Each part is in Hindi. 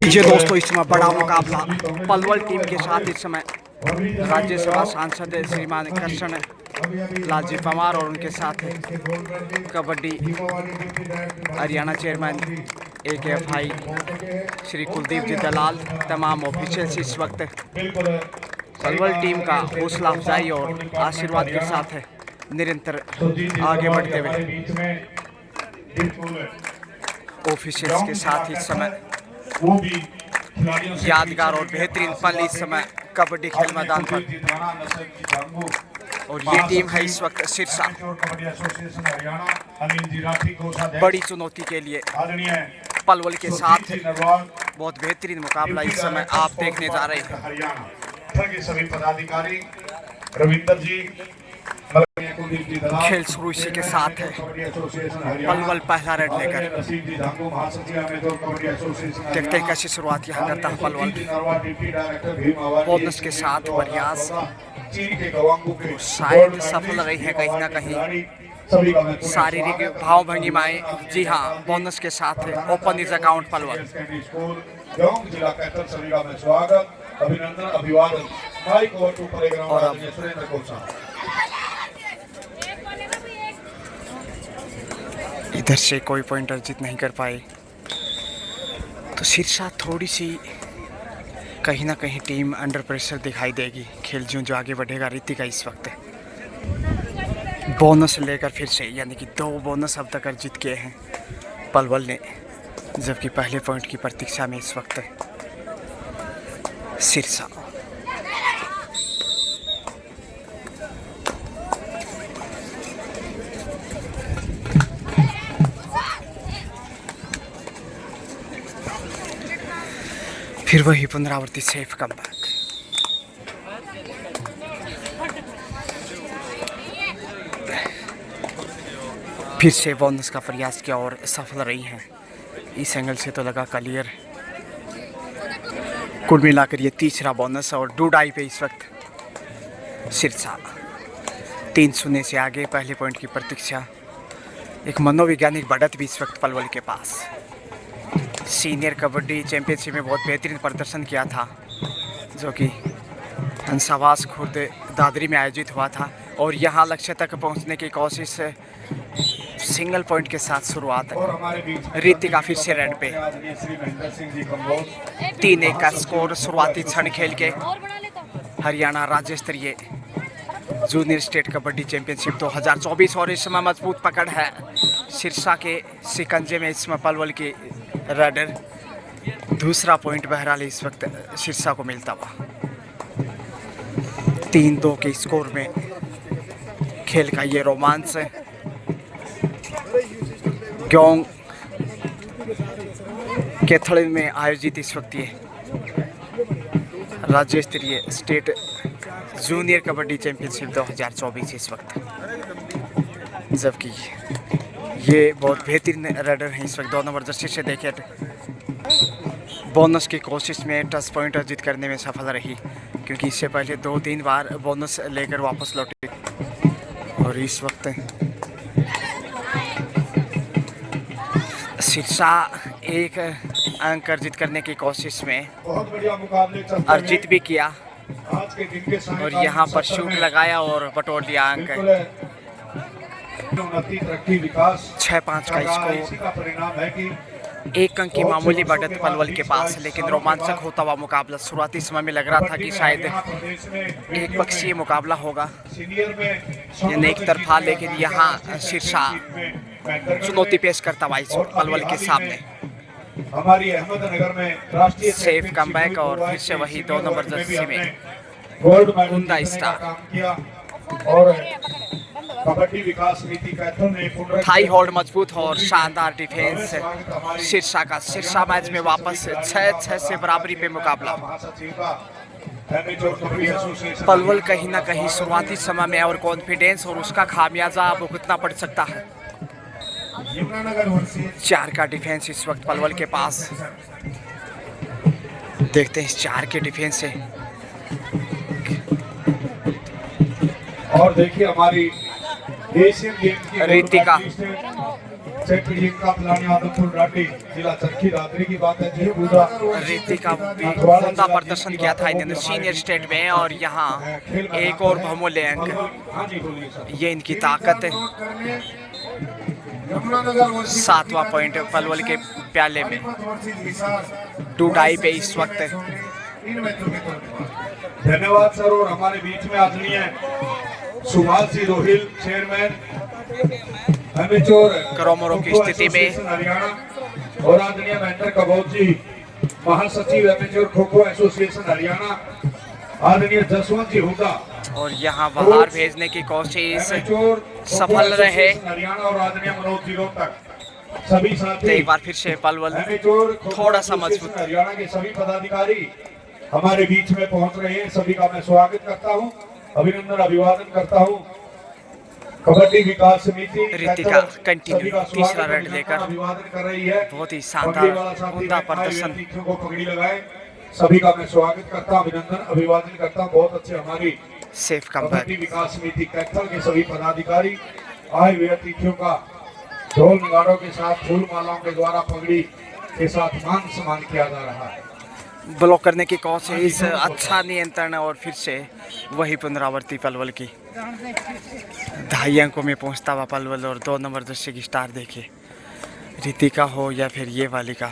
जी दोस्तों, इस समय बड़ा मुकाबला पलवल टीम के साथ इस समय राज्यसभा सांसद श्रीमान कृष्ण लालजी पवार और उनके साथ कबड्डी हरियाणा चेयरमैन AKFI श्री कुलदीप जी दलाल, तमाम ऑफिशियल्स इस वक्त पलवल टीम का हौसला अफजाई और आशीर्वाद के साथ निरंतर आगे बढ़ते हुए ऑफिशियल्स के साथ इस समय यादगार और बेहतरीन पल इस समय कबड्डी खेल मैदान पर। और ये टीम है इस वक्त सिरसा। बड़ी चुनौती के लिए पलवल के साथ बहुत बेहतरीन मुकाबला इस समय आप देखने जा रहे हैं। सभी पदाधिकारी रविंदर जी खेल शुरू इसी के साथ है। पलवल पहला रेड लेकर देखते हैं कैसी शुरुआत यहाँ करता है पलवल। बोनस के साथ प्रयास शायद सफल रही है कहीं ना कहीं। शारीरिक भाव भंगिमाएं, जी हाँ, बोनस के साथ ओपन इज अकाउंट पलवल। अभिनंदन अभिवादन और अब इधर से कोई पॉइंट अर्जित नहीं कर पाए, तो सिरसा थोड़ी सी कहीं ना कहीं टीम अंडर प्रेशर दिखाई देगी। खेल जो आगे बढ़ेगा रीतिका इस वक्त बोनस लेकर फिर से, यानी कि 2 बोनस अब तक अर्जित किए हैं पलवल ने, जबकि पहले पॉइंट की प्रतीक्षा में इस वक्त सिरसा। फिर वही पुनरावृत्ति सेफ कमबैक। फिर से बोनस का प्रयास किया और सफल रही हैं। इस एंगल से तो लगा क्लियर। कुल मिलाकर ये तीसरा बोनस और डूडाई पे इस वक्त सिरसा 3-0 से आगे। पहले पॉइंट की प्रतीक्षा। एक मनोवैज्ञानिक बढ़त भी इस वक्त पलवल के पास। सीनियर कबड्डी चैंपियनशिप में बहुत बेहतरीन प्रदर्शन किया था, जो कि हंसावास खुर्द दादरी में आयोजित हुआ था। और यहाँ लक्ष्य तक पहुँचने की कोशिश, सिंगल पॉइंट के साथ शुरुआत। रीतिका फिर से रेड पे। 3-1 का स्कोर शुरुआती क्षण खेल के। हरियाणा राज्य स्तरीय जूनियर स्टेट कबड्डी चैंपियनशिप 2024 और इस समय मजबूत पकड़ है सिरसा के शिकंजे में। इसमें पलवल की रेडर। दूसरा पॉइंट बहरहाल इस वक्त सिरसा को मिलता हुआ। 3-2 के स्कोर में खेल का ये रोमांस है। ग्योंग कैथल में आयोजित इस वक्त ये राज्य स्तरीय स्टेट जूनियर कबड्डी चैंपियनशिप 2024 इस वक्त, जबकि ये बहुत बेहतरीन रेडर हैं इस वक्त। 2 नंबर जर्सी से देखें बोनस की कोशिश में टच पॉइंट अर्जित करने में सफल रही, क्योंकि इससे पहले 2-3 बार बोनस लेकर वापस लौटे। और इस वक्त सिरसा एक अंक अर्जित करने की कोशिश में अर्जित भी किया और यहाँ पर शूट लगाया और बटोर लिया अंक। 6-5 का स्कोर। 1 अंक की मामूली बढ़त पलवल के पास, लेकिन रोमांचक होता हुआ मुकाबला। शुरुआती समय में लग रहा था कि शायद एक पक्षीय मुकाबला होगा, यानी एक तरफा, लेकिन यहाँ सिरसा चुनौती पेश करता हुआ इस पलवल के सामने। हमारी अहमदनगर में राष्ट्रीय सेफ कमबैक और फिर से वही 2 नंबर जर्सी में गोल्ड उंदा स्टार। और कबड्डी विकास नीति कैथल ने हाई होल्ड मजबूत और शानदार डिफेंस सिरसा का। सिरसा मैच में वापस 6-6 से बराबरी पे मुकाबला। पलवल कहीं ना कहीं शुरुआती समय में और कॉन्फिडेंस और उसका खामियाजा भुगतना पड़ सकता है। 4 का डिफेंस इस वक्त पलवल के पास। देखते हैं इस 4 के डिफेंस से। और देखिए हमारी एशियन गेम की रीतिका सेठ प्रियंका पिलानी आदमपुर राठी जिला चरखी दादरी की बात है जी पूरा रितिका भी उमदा प्रदर्शन किया था इन्होंने सीनियर स्टेट में, और यहाँ एक और बहुमूल्य अंक। हाँ जी बोलिए सर। ये इनकी ताकत है। 7वां पॉइंट पलवल के प्याले में 2-2.5 पे इस वक्त। धन्यवाद सर। और हमारे बीच में आदरणीय सुभाष जी रोहिल चेयरमैन करोमोरो की स्थिति में, हरियाणा और आदरणीय महेंद्र कबोज जी महासचिव एमेच्योर खो खो एसोसिएशन हरियाणा, आदरणीय जसवंत जी हुड्डा और यहाँ बाहर भेजने की कोशिश सफल रहे। हरियाणा और आदरणीय मनोज जी रोहतक सभी साथी, एक बार फिर से पलवल थोड़ा सा मजबूत। हरियाणा के सभी पदाधिकारी हमारे बीच में पहुंच रहे हैं, सभी का मैं स्वागत करता हूं, अभिनंदन अभिवादन करता हूं। कबड्डी विकास समिति रितिका कंटिन्यू तीसरा राउंड लेकर अभिवादन कर रही है। बहुत ही शानदार उमदा प्रदर्शन। को पगड़ी लगाए, सभी का मैं स्वागत करता हूं, अभिनंदन अभिवादन करता हूं। बहुत अच्छे हमारी सेफ कमबैक। कबड्डी विकास समिति कैथल के सभी पदाधिकारी आए हुए अतिथियों का ढोल नगाड़ों के साथ फूल मालाओं के द्वारा पगड़ी के साथ मान सम्मान किया जा रहा है। ब्लॉक करने की कोशिश, अच्छा नियंत्रण और फिर से वही पुनरावृत्ति पलवल की। 2.5 अंकों में पहुंचता हुआ पलवल और 2 नंबर दृश्य की स्टार देखिए, रितिका हो या फिर ये वाली का,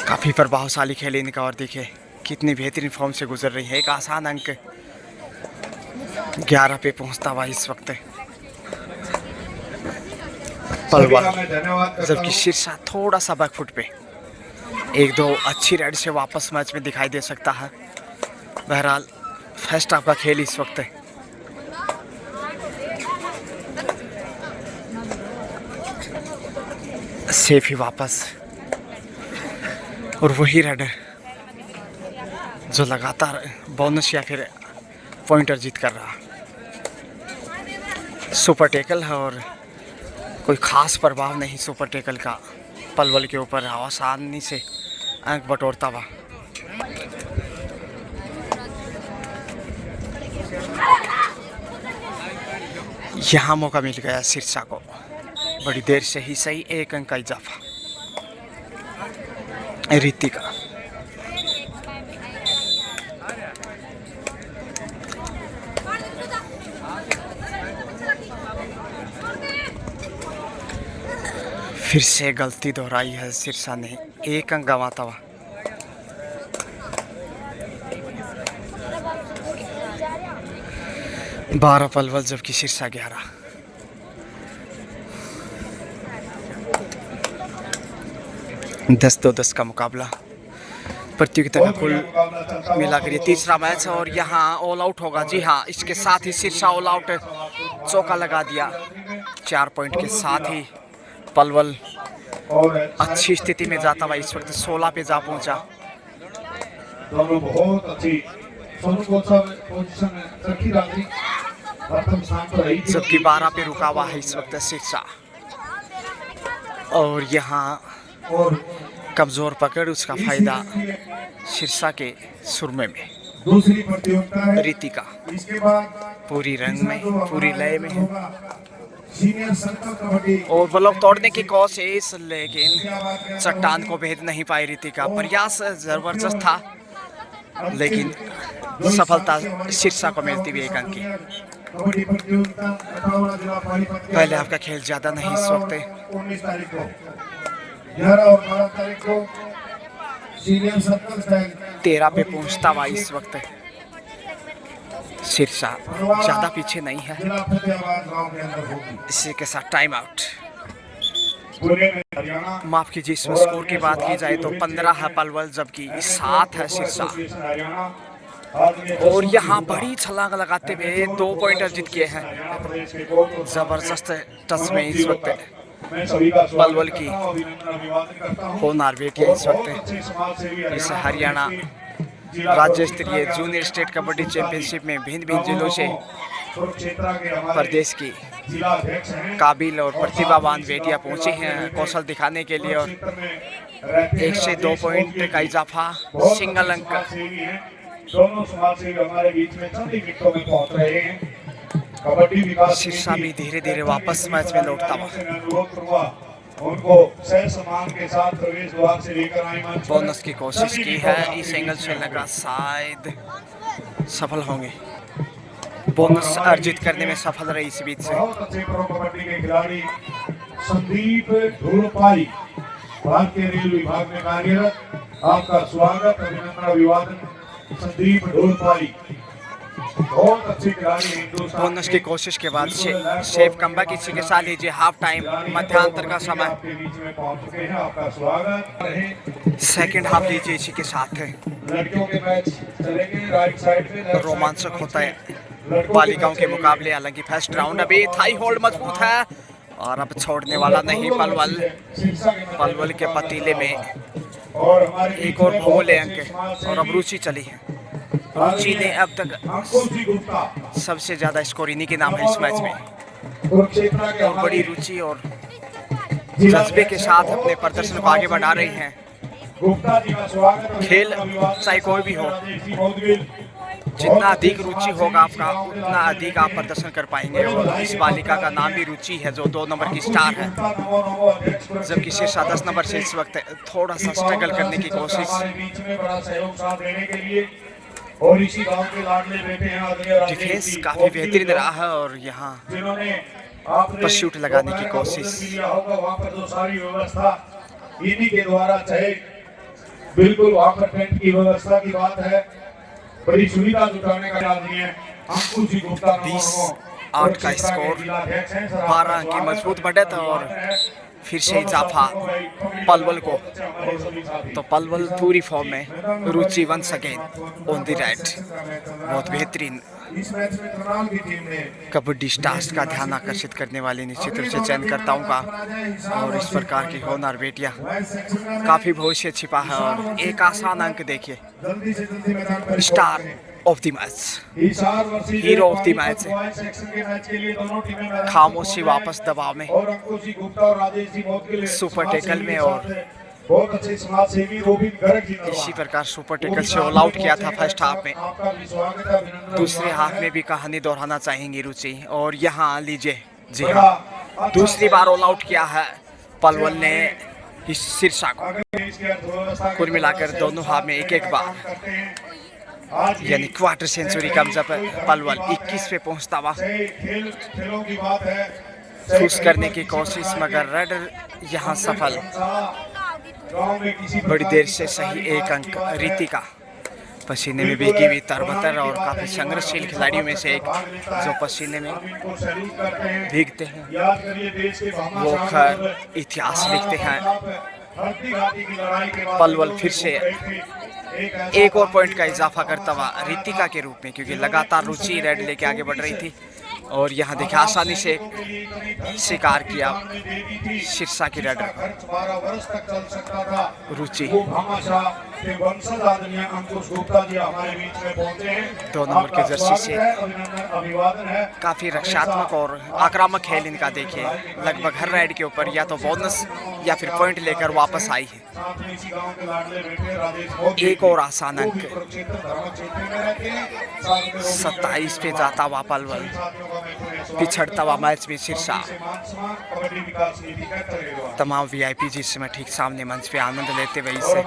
काफ़ी प्रभावशाली खेल इनका। और देखिए कितनी बेहतरीन फॉर्म से गुजर रही है। एक आसान अंक 11 पे पहुंचता हुआ इस वक्त पलवल, जबकि शीर्षा थोड़ा सा बैकफुट पे। 1-2 अच्छी राइड से वापस मैच में दिखाई दे सकता है। बहरहाल फर्स्ट हाफ का खेल इस वक्त है। सेफ ही वापस, और वही राइडर जो लगातार बोनस या फिर पॉइंटर जीत कर रहा। सुपर टेकल है और कोई खास प्रभाव नहीं सुपर टेकल का पलवल के ऊपर, आसानी से अंक बटोरता हुआ। यहाँ मौका मिल गया शीर्षा को, बड़ी देर से ही सही, 1 अंक का इजाफा। रितिका फिर से गलती दोहराई है शीर्षा ने, 1 अंक गंवाता हुआ। बारह पलवल जबकि शीर्षा 11। दस 10 का मुकाबला। प्रतियोगिता का कुल मिलाकर ये तीसरा मैच है और यहाँ ऑल आउट होगा। जी हाँ, इसके साथ ही शीर्षा ऑल आउट चौका लगा दिया। 4 पॉइंट के साथ ही पलवल अच्छी स्थिति में जाता हुआ इस वक्त 16 पे जा पहुंचा। दोनों बहुत अच्छी पोजीशन में चरखी दादरी प्रथम स्थान पर रही थी, जबकि 12 पे रुका हुआ है इस वक्त शीर्षा। और यहाँ और कमजोर पकड़, उसका फायदा शीर्षा के सुरमे में। दूसरी प्रतियोगिता है रितिका इसके बाद पूरी रंग में, पूरी लय में सीनियर सर्कल कबड्डी और ब्लॉक तोड़ने की कोशिश, लेकिन चट्टान को भेद नहीं पाई रितिका। प्रयास जबरदस्त था लेकिन सफलता शीर्षा को मिलती हुई 1 अंक की। कबड्डी प्रतियोगिता कटौरा जिला पानीपत के पहले आपका खेल ज्यादा नहीं इस वक्त। 19 तारीख को 11 और 12 तारीख को सीनियर सर्कल स्टैंड 13 पे पहुंचता हुआ इस वक्त शीर्षा ज्यादा पीछे नहीं है। जिला फतेहाबाद गांव के अंदर होगी। इसी के साथ टाइम आउट। पुणे में हरियाणा माफ कीजिए, इसमें स्कोर की बात की जाए तो 15 है पलवल जबकि 7 है शीर्षा। और यहाँ बड़ी छलांग लगाते हुए 2 पॉइंटर जीत किए हैं। जबरदस्त टच में इस वक्त पलवल की होनार बेटियां इस वक्त इस हरियाणा राज्य स्तरीय जूनियर स्टेट कबड्डी चैंपियनशिप में भिन्न भिन्न जिलों से प्रदेश की काबिल और प्रतिभावान बेटियां पहुंची हैं कौशल दिखाने के लिए। और 1 से 2 पॉइंट का इजाफा, सिंगल अंक। दोनों समाज सेवी हमारे बीच में चंद ही मिनटों में पहुंच रहे हैं। कबड्डी विकास शीर्षा भी धीरे धीरे वापस मैच में लौटता हुआ। अनुरोध करूंगा उनको सह सम्मान के साथ प्रवेश द्वार से लेकर आए मंच पर। बोनस की कोशिश की है, इस एंगल से लगा शायद सफल होंगे। बोनस अर्जित करने में सफल रही इस बीच से। बहुत अच्छे प्रो कबड्डी के खिलाड़ी संदीप ढोलपाई भारतीय रेल विभाग में कार्यरत। आपका स्वागत, अभिनंदन, अभिवादन संदीप ढोलपाई। बहुत अच्छे खिलाड़ी हिंदुस्तान। बोनस की कोशिश के बाद शेफ कमबैक, इसी के साथ लीजिए हाफ टाइम मध्यांतर का समय। आपके बीच में पहुंच चुके हैं, आपका स्वागत रहे। सेकंड हाफ लीजिए इसी के साथ है। लड़कियों के मैच चलेंगे राइट साइड में। रोमांचक होता है बालिकाओं के मुकाबले, हालांकि फर्स्ट राउंड अभी थाई होल्ड मजबूत है और अब छोड़ने वाला नहीं पलवल के पतीले में एक और भोले अंक और अब रुचि चली है। रुचि ने अब तक सबसे ज्यादा स्कोर इन्हीं के नाम है इस मैच में। और बड़ी रुचि और जज्बे के साथ अपने प्रदर्शन को आगे बढ़ा रही हैं। खेल चाहे कोई भी हो, जितना अधिक रुचि होगा आपका उतना अधिक आप प्रदर्शन कर पाएंगे। और इस बालिका का नाम भी रुचि है जो 2 नंबर की स्टार है, जबकि शीर्षा 10 नंबर से इस वक्त थोड़ा सा स्ट्रगल करने की कोशिश। और इसी गांव के लाडले बेटे हैं। डिफेंस काफी बेहतरीन रहा है और यहाँ परस्यूट लगाने की कोशिश। वहाँ पर जो सारी व्यवस्था इन्हीं के द्वारा, चाहे बिल्कुल वहाँ पर टेंट की व्यवस्था की बात है, बड़ी सुविधा जुटाने का आदमी है। 20-8 का स्कोर, 12 अंक की मजबूत बढ़त और फिर से इजाफा पलवल को। तो पलवल पूरी फॉर्म में, Ruchi once again on the right. बहुत बेहतरीन कबड्डी स्टार्स का ध्यान आकर्षित करने वाले निश्चित रूप से चयनकर्ताओं का। और इस प्रकार की होनहार बेटियां काफी भविष्य छिपा है। और एक आसान अंक देखिए, star of the match, hero of the match, खामोशी वापस दबाव में, सुपर टेकल में। और बहुत अच्छे समाज सेवी रोबिन गर्ग। इसी प्रकार सुपर टेकल से ऑल आउट किया था फर्स्ट हाफ में। दूसरे हाफ में भी कहानी दोहराना चाहेंगी रुचि। और यहाँ लीजिए, जी हाँ, दूसरी बार ऑल आउट किया है पलवल ने इस शीर्षा को। कुल मिलाकर दोनों हाफ में एक बार, यानी क्वार्टर सेंचुरी का जब पलवल 21 पे पहुंचता हुआ खुश करने की कोशिश, मगर रेडर यहाँ सफल। बड़ी देर से सही एक अंक रितिका, पसीने में भीगी हुई तरबतर और काफी संघर्षशील खिलाड़ियों में से एक, जो पसीने में भीगते हैं वो खैर इतिहास लिखते हैं। पलवल फिर से एक और पॉइंट का इजाफा करता हुआ रितिका के रूप में, क्योंकि लगातार रुचि रेड लेके आगे बढ़ रही थी। और यहाँ देखिए आसानी से शिकार किया शीर्षा की रेडर रुचि। 2 नंबर के जर्सी से काफी रक्षात्मक और आक्रामक खेल इनका देखिए। लगभग हर राइड के ऊपर या तो बोनस या फिर पॉइंट लेकर वापस आई है। एक और आसान अंक, 27 पे जाता हुआ पलवल, पिछड़ता हुआ मैच में शीर्षा। तमाम वीआईपी जिस समय ठीक सामने मंच पे आनंद लेते हुए इससे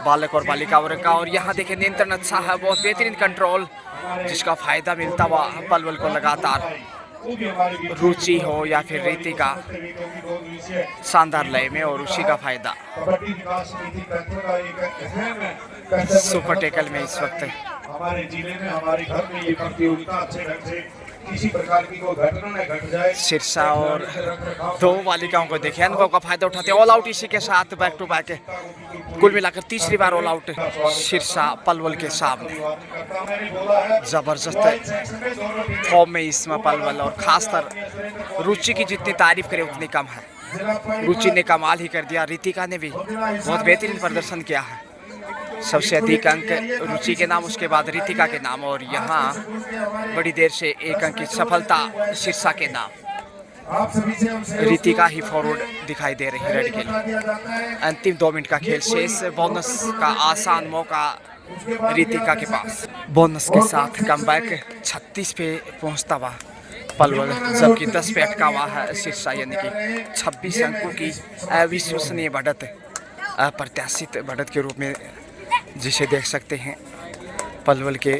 बालक और बालिका वर्ग का। और यहाँ देखें नियंत्रण अच्छा है, बहुत बेहतरीन कंट्रोल, जिसका फायदा मिलता हुआ पलवल को लगातार। रुचि हो या फिर रितिका, शानदार लय में और उसी का फायदा। सुपर टेकल में इस वक्त हमारे जिले में, हमारे घर में ये प्रतियोगिता अच्छे ढंग से किसी प्रकार की कोई घटना न घट जाए। शीर्षा और 2 बालिकाओं को देखें, अनुभव का फायदा उठाते ऑल आउट इसी के साथ बैक टू बैक। कुल मिलाकर तीसरी बार ऑल आउट शीर्षा पलवल के सामने। जबरदस्त फॉर्म में इसमें पलवल, और खासकर रुचि की जितनी तारीफ करे उतनी कम है। रुचि ने कमाल ही कर दिया, रितिका ने भी बहुत बेहतरीन प्रदर्शन किया है। सबसे अधिक अंक रुचि के नाम, उसके बाद रितिका के नाम, और यहाँ बड़ी देर से 1 अंक की सफलता शीर्षा के नाम। रितिका ही फॉरवर्ड दिखाई दे रही रेड के लिए। अंतिम 2 मिनट का खेल शेष, बोनस का आसान मौका रितिका के पास। बोनस के साथ कमबैक 36 पे पहुंचता हुआ पलवल, जबकि 10 पे अटका हुआ है सिरसा, यानी कि 26 अंकों की अविश्वसनीय बढ़त, अप्रत्याशित बढ़त के रूप में जिसे देख सकते हैं पलवल के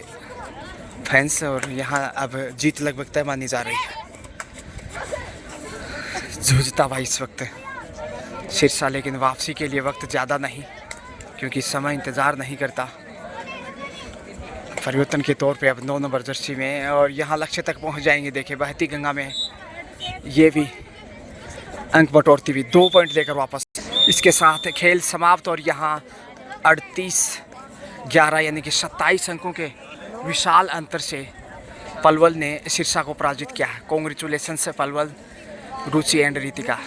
फैंस। और यहाँ अब जीत लगभग तय मानी जा रही है। जूझता हुआ इस वक्त सिरसा, लेकिन वापसी के लिए वक्त ज़्यादा नहीं, क्योंकि समय इंतज़ार नहीं करता। परिवर्तन के तौर पे अब 9 नंबर जर्सी में, और यहाँ लक्ष्य तक पहुँच जाएंगे। देखिए बहती गंगा में ये भी अंक बटोरती हुई 2 पॉइंट लेकर वापस। इसके साथ खेल समाप्त, और यहाँ 38-11 यानी कि 27 अंकों के विशाल अंतर से पलवल ने सिरसा को पराजित किया है। कॉन्ग्रेचुलेशन से पलवल, रुचि एंड रितिका।